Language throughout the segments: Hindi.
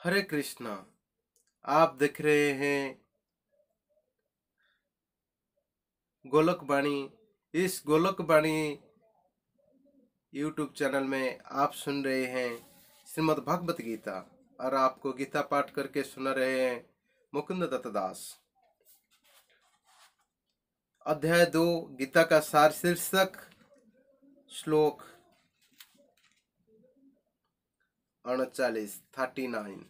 हरे कृष्णा। आप देख रहे हैं गोलोक वाणी। इस गोलोक वाणी यूट्यूब चैनल में आप सुन रहे हैं श्रीमद् भगवत गीता और आपको गीता पाठ करके सुना रहे हैं मुकुंद दत्त दास। अध्याय 2 गीता का सार शीर्षक श्लोक 39।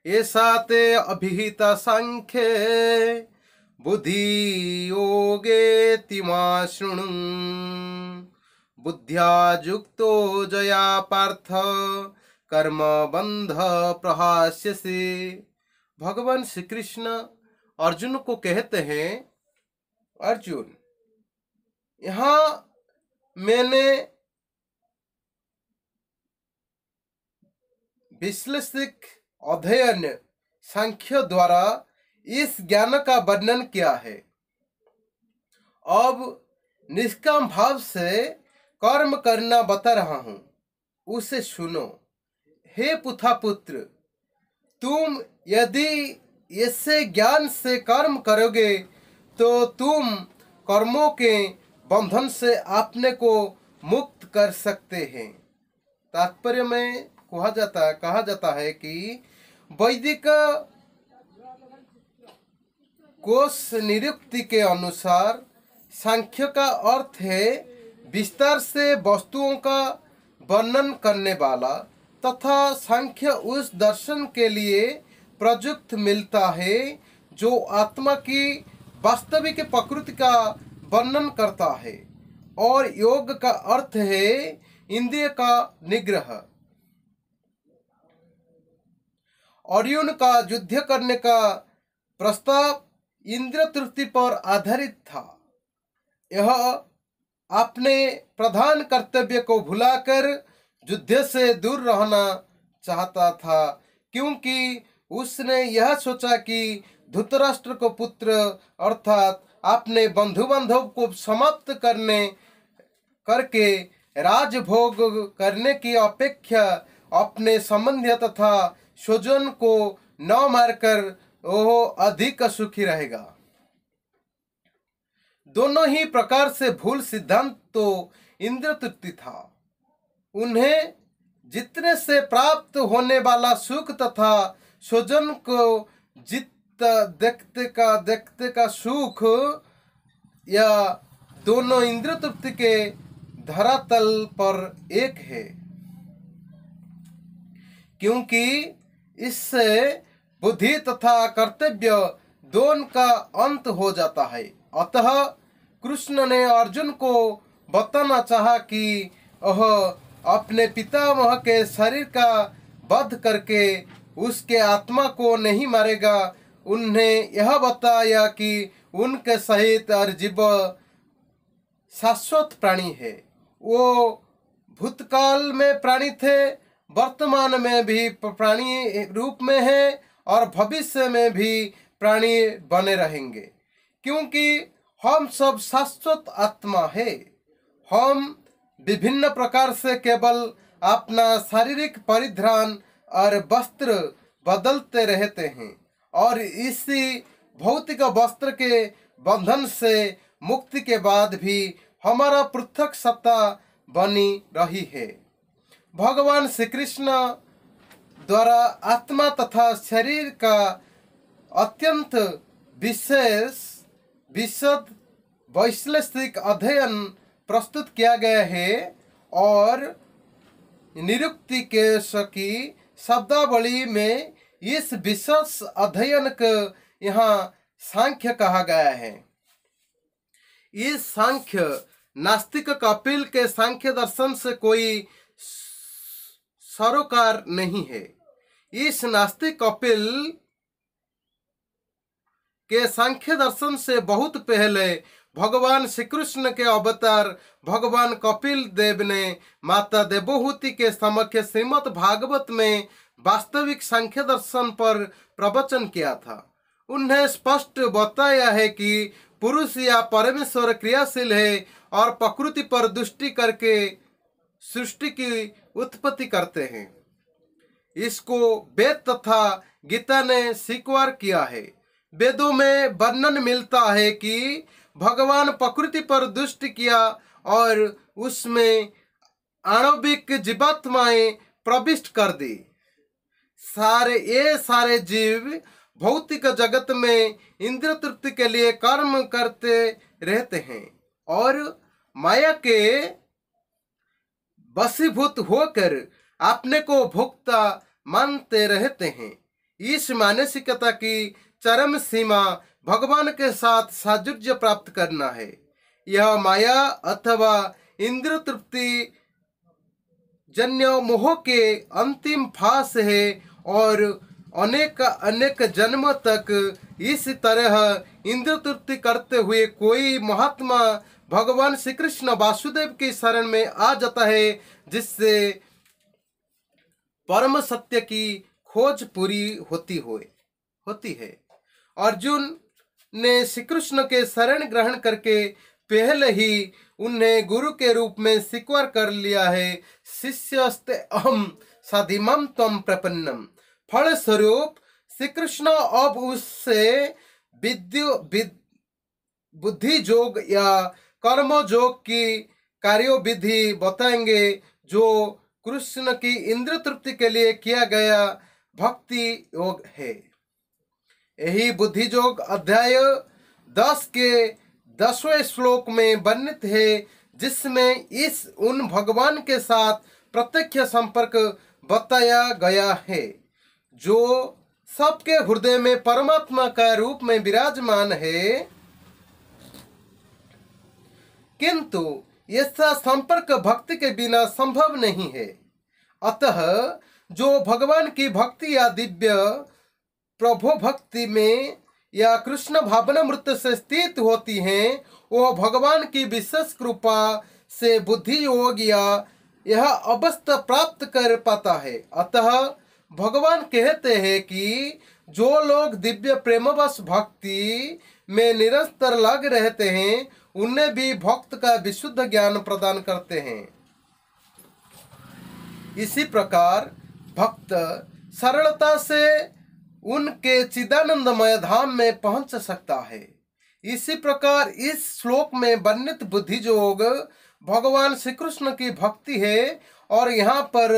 एषा ते अभिहिता सांख्ये बुद्धि योगेति मा शृणु बुद्ध्या युक्तो जया पार्थ कर्म बंध प्रहास्यसि। भगवान श्री कृष्ण अर्जुन को कहते हैं, अर्जुन, यहाँ मैंने विश्लेषिक अध्ययन सांख्य द्वारा इस ज्ञान का वर्णन किया है। अब निष्काम भाव से कर्म करना बता रहा हूं, उसे सुनो। हे पुथा पुत्र, तुम यदि ऐसे ज्ञान से कर्म करोगे तो तुम कर्मों के बंधन से अपने को मुक्त कर सकते हैं। तात्पर्य में कहा जाता है कि वैदिक कोश निरुक्ति के अनुसार सांख्य का अर्थ है विस्तार से वस्तुओं का वर्णन करने वाला, तथा सांख्य उस दर्शन के लिए प्रयुक्त मिलता है जो आत्मा की वास्तविक प्रकृति का वर्णन करता है, और योग का अर्थ है इंद्रिय का निग्रह। अर्जुन का युद्ध करने का प्रस्ताव इंद्रिय तृप्ति पर आधारित था। यह अपने प्रधान कर्तव्य को भुलाकर युद्ध से दूर रहना चाहता था, क्योंकि उसने यह सोचा कि धृतराष्ट्र को पुत्र अर्थात अपने बंधु बांधव को समाप्त करके राजभोग करने की अपेक्षा अपने संबंधी तथा स्वजन को न मारकर वह अधिक सुखी रहेगा। दोनों ही प्रकार से भूल सिद्धांत तो इंद्रिय तृप्ति था। उन्हें जितने से प्राप्त होने वाला सुख तथा स्वजन को देखते का सुख, या दोनों इंद्रिय तृप्ति के धरातल पर एक है, क्योंकि इससे बुद्धि तथा कर्तव्य दोनों का अंत हो जाता है। अतः कृष्ण ने अर्जुन को बताना चाहा कि वह अपने पितामह के शरीर का वध करके उसके आत्मा को नहीं मारेगा। उन्हें यह बताया कि उनके सहित हर जीव शाश्वत प्राणी है। वो भूतकाल में प्राणी थे, वर्तमान में भी प्राणी रूप में है और भविष्य में भी प्राणी बने रहेंगे, क्योंकि हम सब शाश्वत आत्मा है। हम विभिन्न प्रकार से केवल अपना शारीरिक परिधान और वस्त्र बदलते रहते हैं और इसी भौतिक वस्त्र के बंधन से मुक्ति के बाद भी हमारा पृथक सत्ता बनी रही है। भगवान श्री कृष्ण द्वारा आत्मा तथा शरीर का अत्यंत विशद वैश्लेषिक अध्ययन प्रस्तुत किया गया है, और निरुक्ति के की शब्दावली में इस विशेष अध्ययन को यहाँ सांख्य कहा गया है। इस सांख्य नास्तिक कपिल के सांख्य दर्शन से कोई सरोकार नहीं है। इस नास्तिक कपिल के सांख्य दर्शन से बहुत पहले भगवान श्री कृष्ण के अवतार भगवान कपिल देव ने माता देवहूति के समक्ष श्रीमद् भागवत में वास्तविक सांख्य दर्शन पर प्रवचन किया था। उन्हें स्पष्ट बताया है कि पुरुष या परमेश्वर क्रियाशील है और प्रकृति पर दृष्टि करके सृष्टि की उत्पत्ति करते हैं। इसको वेद तथा गीता ने स्वीकार किया है। वेदों में वर्णन मिलता है कि भगवान प्रकृति पर दृष्टि किया और उसमें आणविक जीवात्माएं प्रविष्ट कर दी। सारे जीव भौतिक जगत में इंद्रिय तृप्ति के लिए कर्म करते रहते हैं और माया के वशीभूत होकर अपने को भोक्ता मानते रहते हैं। इस मानसिकता की चरम सीमा भगवान के साथ साजुज्य प्राप्त करना है। यह माया अथवा इंद्रिय तृप्ति जन्य मोह के अंतिम फांस है और अनेक जन्म तक इस तरह इंद्रिय तृप्ति करते हुए कोई महात्मा भगवान श्री कृष्ण वासुदेव की शरण में आ जाता है, जिससे परम सत्य की खोज पूरी होती है। अर्जुन ने श्री कृष्ण के शरण ग्रहण करके पहले ही उन्हें गुरु के रूप में स्वीकार कर लिया है। शिष्यस्ते अहम साधिमम त्वं प्रपन्नम। फलस्वरूप श्री कृष्ण अब उससे बुद्धि योग या कर्म योग की कार्य विधि बताएंगे, जो कृष्ण की इंद्रिय तृप्ति के लिए किया गया भक्ति योग है। यही बुद्धि योग अध्याय 10 के 10वें श्लोक में वर्णित है, जिसमें उन भगवान के साथ प्रत्यक्ष संपर्क बताया गया है, जो सबके हृदय में परमात्मा का रूप में विराजमान है। किंतु ऐसा संपर्क भक्ति के बिना संभव नहीं है। अतः जो भगवान की भक्ति या दिव्य प्रभु भक्ति में या कृष्ण भावनामृत से स्थित होती हैं, वह भगवान की विशेष कृपा से बुद्धि योग या यह अवस्था प्राप्त कर पाता है। अतः भगवान कहते हैं कि जो लोग दिव्य प्रेमवश भक्ति में निरंतर लग रहते हैं, उन्हें भी भक्त का विशुद्ध ज्ञान प्रदान करते हैं। इसी प्रकार भक्त सरलता से उनके चिदानंदमय धाम में पहुंच सकता है। इसी प्रकार इस श्लोक में वर्णित बुद्धि योग भगवान श्री कृष्ण की भक्ति है और यहाँ पर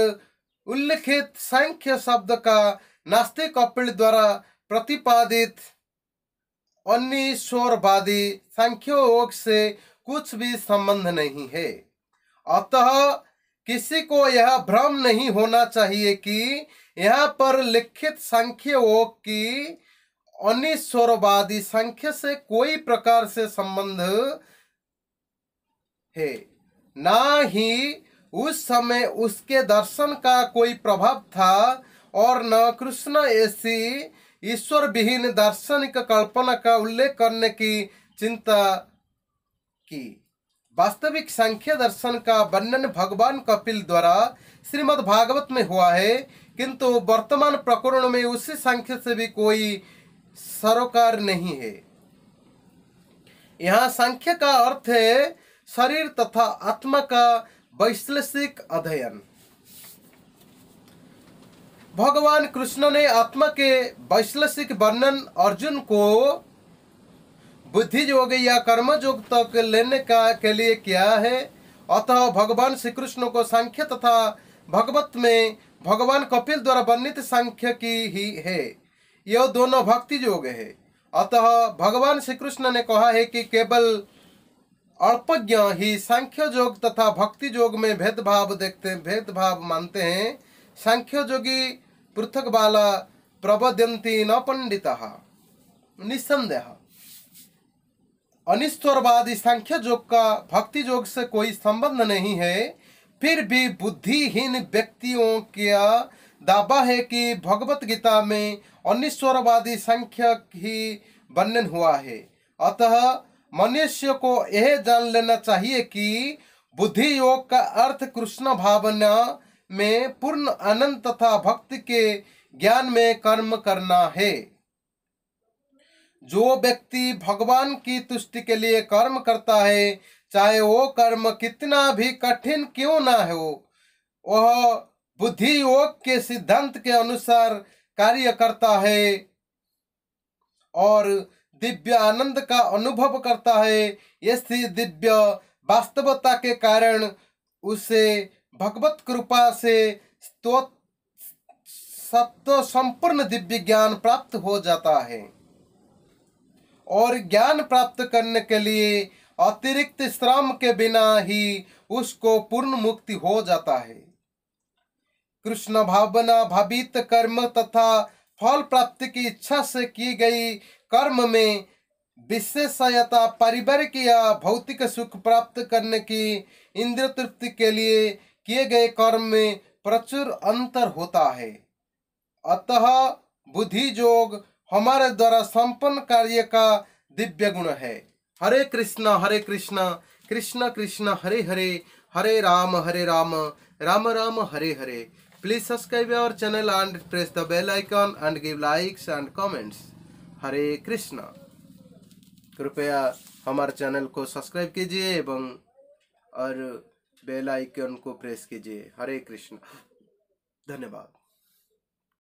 उल्लिखित सांख्य शब्द का नास्तिक कपिल द्वारा प्रतिपादित अनिश्वरवादी सांख्य योग से कुछ भी संबंध नहीं है। अतः किसी को यह भ्रम नहीं होना चाहिए कि यहाँ पर लिखित सांख्य योग की अनिश्वरवादी सांख्य से कोई प्रकार से संबंध है, ना ही उस समय उसके दर्शन का कोई प्रभाव था और न कृष्ण ऐसी ईश्वर विहीन दार्शनिक कल्पना का उल्लेख करने की चिंता की। वास्तविक सांख्य दर्शन का वर्णन भगवान कपिल द्वारा श्रीमद् भागवत में हुआ है, किंतु वर्तमान प्रकरण में उसी सांख्य से भी कोई सरोकार नहीं है। यहाँ सांख्य का अर्थ है शरीर तथा आत्मा का वैश्लेषिक अध्ययन। भगवान कृष्ण ने आत्मा के वैश्लेषिक वर्णन अर्जुन को बुद्धि योग या कर्म योग तक लेने के लिए किया है। अतः भगवान श्री कृष्ण को सांख्य तथा भगवत में भगवान कपिल द्वारा वर्णित सांख्य की ही है। यह दोनों भक्ति योग है। अतः भगवान श्री कृष्ण ने कहा है कि केवल अल्पज्ञ ही सांख्य योग तथा भक्ति योग में भेदभाव मानते हैं। सांख्य योगी पृथक बाला प्रबध्यन्ति न पंडितः। निस्संदेह अनिश्वरवादी सांख्य योग का भक्ति योग से कोई संबंध नहीं है। फिर भी बुद्धिहीन व्यक्तियों का दावा है कि भगवत गीता में अनिश्वरवादी सांख्य ही वर्णन हुआ है। अतः मनुष्य को यह जान लेना चाहिए कि बुद्धि योग का अर्थ कृष्ण भावना में पूर्ण आनंद तथा भक्ति के ज्ञान में कर्म करना है। जो व्यक्ति भगवान की तुष्टि के लिए कर्म करता है, चाहे वो कर्म कितना भी कठिन क्यों ना हो, वह बुद्धि योग के सिद्धांत के अनुसार कार्य करता है और दिव्य आनंद का अनुभव करता है। ऐसी दिव्य वास्तवता के कारण उसे भगवत कृपा से सत्व संपूर्ण दिव्य ज्ञान प्राप्त हो जाता है और ज्ञान प्राप्त करने के लिए अतिरिक्त श्रम के बिना ही उसको पूर्ण मुक्ति हो जाता है। कृष्ण भावना भावित कर्म तथा फल प्राप्ति की इच्छा से की गई कर्म में विशेषता पारिवारिक या भौतिक सुख प्राप्त करने की इंद्रिय तृप्ति के लिए किए गए कर्म में प्रचुर अंतर होता है। अतः बुद्धि योग हमारे द्वारा संपन्न कार्य का दिव्य गुण है। Hare Krishna Krishna Krishna Hare Hare, Hare Ram Ram Ram Hare Hare. Please subscribe our channel and press the bell icon and give likes and comments. Hare Krishna. कृपया हमारे चैनल को सब्सक्राइब कीजिए एवं और बेल आइकन को प्रेस कीजिए। हरे कृष्णा। धन्यवाद।